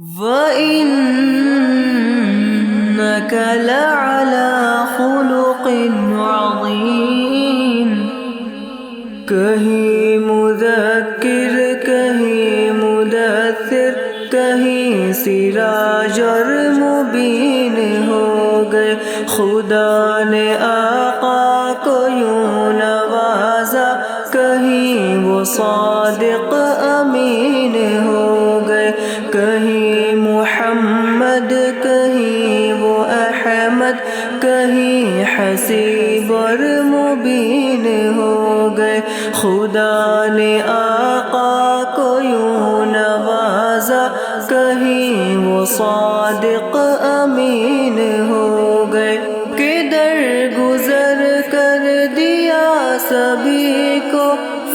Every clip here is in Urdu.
وَإِنَّكَ لَعَلَى خُلُقٍ عَظِيمٍ کہیں مذکر کہیں مدثر کہیں سراج اور مبین ہو گئے خدا نے آقا کو یوں نوازا کہیں وہ صادق امین ہو گئے کہیں محمد کہیں وہ احمد کہیں حسیب اور مبین ہو گئے خدا نے آقا کو یوں نوازا کہیں وہ صادق امین ہو گئے کدھر گزر کر دیا سبھی کو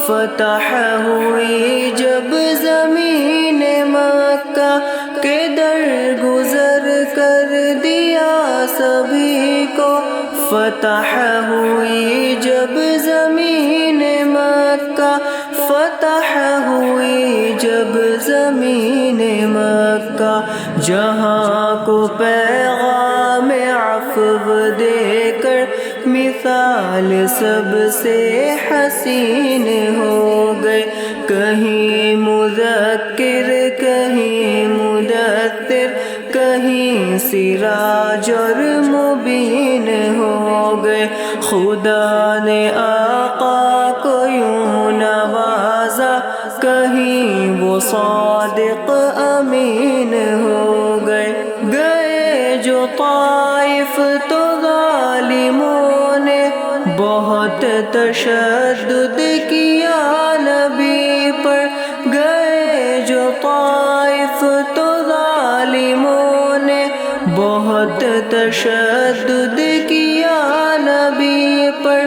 فتح ہوئی جب زمین مکہ کدھر گزر کر دیا سبھی کو فتح ہوئی جب زمین مکہ فتح ہوئی جب زمین مکہ جہاں کو پیغام عفو دے کر مثال سب سے حسین ہو گئے کہیں مذکر کہیں مدثر کہیں سراج اور مبین ہو گئے خدا نے آقا کو یوں نوازا کہیں وہ صادق امین ہو گئے جو طائف تو ظالموں نے بہت تشدد کیا نبی پر گئے جو طائف تو ظالموں نے بہت تشدد کیا نبی پر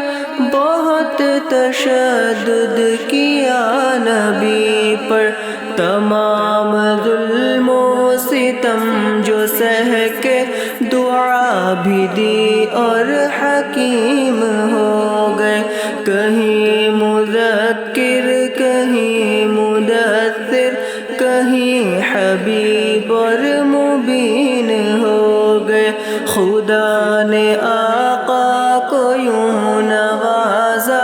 بہت تشدد کیا نبی پر تمام ظلم و ستم جو سہ کے دعا بھی دی اور حکیم ہو گئے کہیں مذکر کہیں مدثر کہیں حبیب اور مبین ہو گئے خدا نے آقا کو یوں نوازا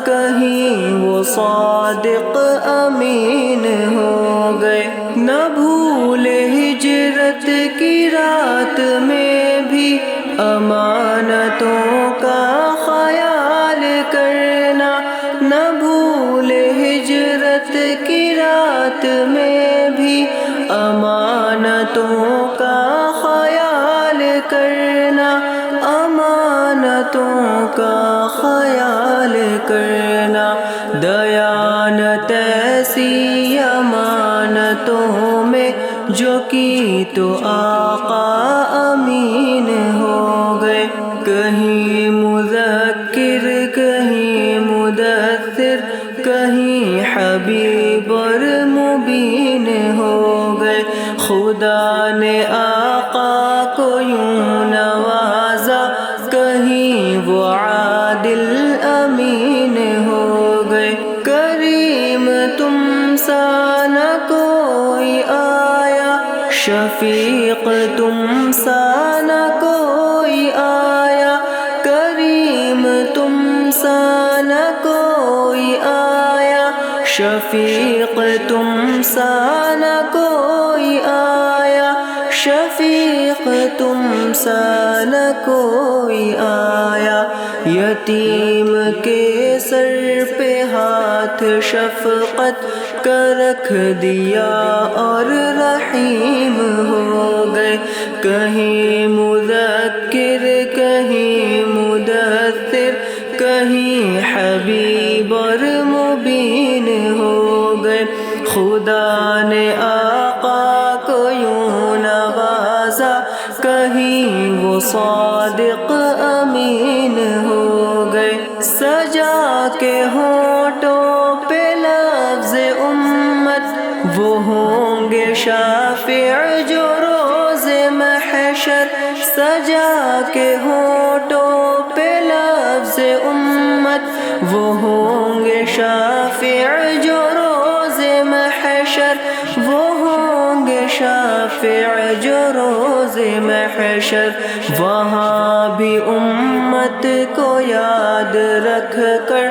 کہیں وہ صادق امین ہو گئے نہ بھولے ہجرت کی رات میں بھی امانتوں کا خیال کرنا نہ بھولے ہجرت کی رات میں بھی امانتوں کا خیال کرنا امانتوں کا خیال کرنا دیانت ایسی امانتوں میں جو کی تو آقا امین ہو گئے کہیں مذکر کہیں مدثر کہیں حبیب اور مبین ہو گئے خدا نے آقا کو یوں نوازا کہیں وہ عادل امین ہو گئے کریم تم سا نہ کوئی آیا شفیق تم سا نہ کوئی آیا کریم تم سا نہ کوئی آیا شفیق تم سا نہ کوئی آیا شفیق تم سا نہ کوئی آیا یتیم کے سر پہ ہاتھ شفقت کا رکھ دیا اور رحیم ہو گئے کہیں مذکر کہیں مدثر کہیں حبیب اور مبین ہو گئے خدا نے آقا کو یوں نوازا کہیں وہ صادق امین ہو گئے سجا کے ہونٹوں پہ لفظ امت وہ ہوں گے شافع جو روز محشر سجا کے ہونٹوں پہ لفظ امت وہ ہوں گے شافع جو روز محشر وہ ہوں گے شافع شافع جو روز محشر، وہاں بھی امت کو یاد رکھ کر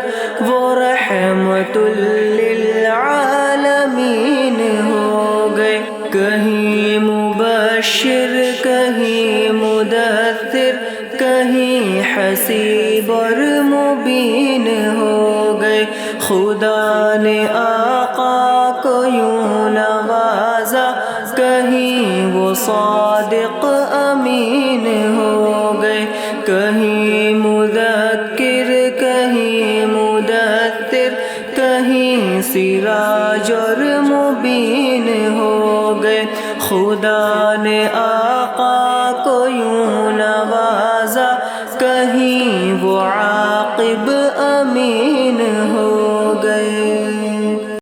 وہ رحمت للعالمین ہو گئے۔ کہیں مبشر کہیں مدثر، کہیں حسیب اور مبین ہو گئے۔ خدا نے آقا کو یوں نوازا، کہیں وہ صادق امین ہو گئے۔ کہیں مذکر کہیں مدثر، کہیں سراج اور مبین ہو گئے۔ خدا نے